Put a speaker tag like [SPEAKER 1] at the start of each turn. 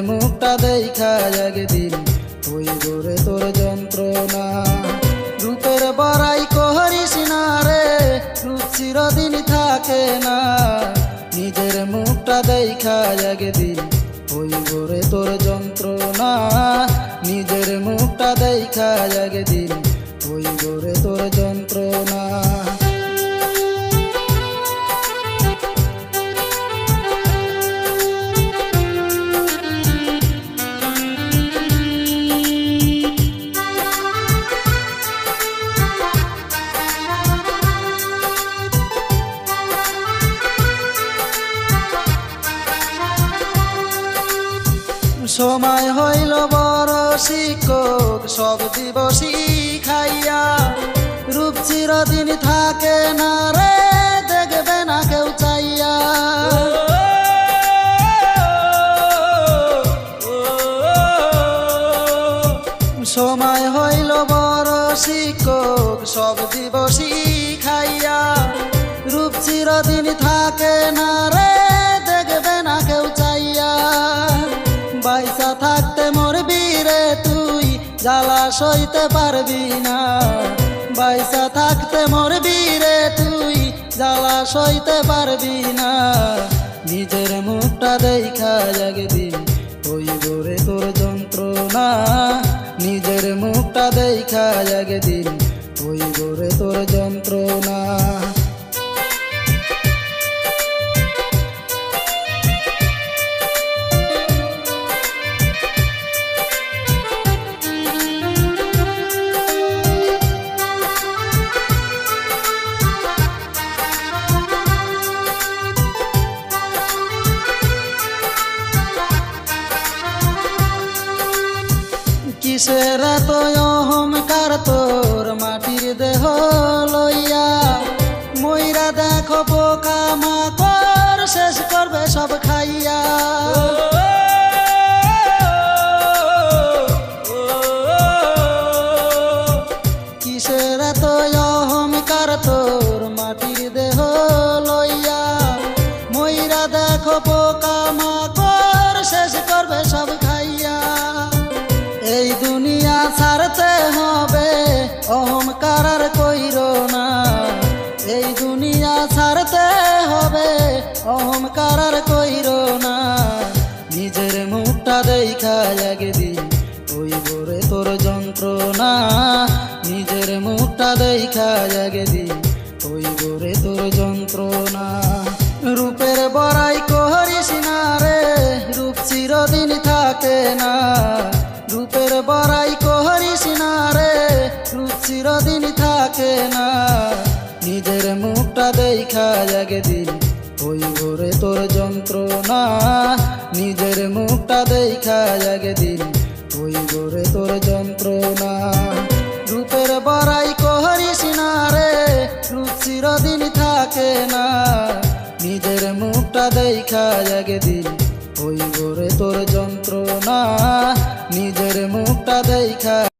[SPEAKER 1] মুখটা দেখা একদিন হইব রে তোর যন্ত্রণা। রূপের বড়াই করিস না রে, রূপ চিরদিন থাকে না। নিজের মুখটা দেখা একদিন হইব রে তোর যন্ত্রণা। নিজের মুখটা দেখা একদিন হইব রে তোর যন্ত্রণা। সময় হইল বড় শিক্ষক, সব দিবসী খাইয়া। রূপ চিরদিন থাকে না রে, দেখবে না কেউ চাইয়া। সময় হইল বড় শিক্ষক, সব দিবসী খাইয়া। রূপ চিরদিন থাকে না রে, দেখবে না কেউ চাইয়া। বাইসা থাকতে মরবি রে তুই, জ্বালা সইতে পারবি না। বাইসা থাকতে মরবি রে তুই, জ্বালা সইতে পারবি না। নিজের মুখটা দেখা একদিন হইব রে তোর যন্ত্রণা। নিজের মুখটা দেখা একদিন হইব রে তোর যন্ত্রণা। কিসের এত অহংকার তোর মাটির দেহ লইয়া। মইরা দেখো পোকা মাকড়, শেষ করবে সব খাইয়া। কিসের এত অহংকার তোর মাটির দেহ লইয়া। মইরা দেখো পোকা মাকড়, শেষ করবে সব খাইয়া। এই দুনিয়া ছাড়তে হবে, অহংকার আর কইরো না। এই দুনিয়া ছাড়তে হবে, অহংকার আর কইরো না। নিজের মুখটা দেখা একদিন হইব রে তোর যন্ত্রণা। নিজের মুখটা দেখা একদিন হইব রে তোর যন্ত্রণা। রূপের বড়াই করিস না রে, রূপ চিরদিন থাকে না। রূপের বড়াই করিস না রে, রূপ চিরদিন থাকে না। নিজের মুখটা দেখা একদিন হইব রে তোর যন্ত্রণা। নিজের মুখটা দেখা একদিন হইব রে তোর যন্ত্রণা। রূপের বড়াই করিস না রে, রূপ চিরদিন থাকে না। নিজের মুখটা দেখা একদিন হইব রে তোর যন্ত্রণা। নিজের মুখটা দেখা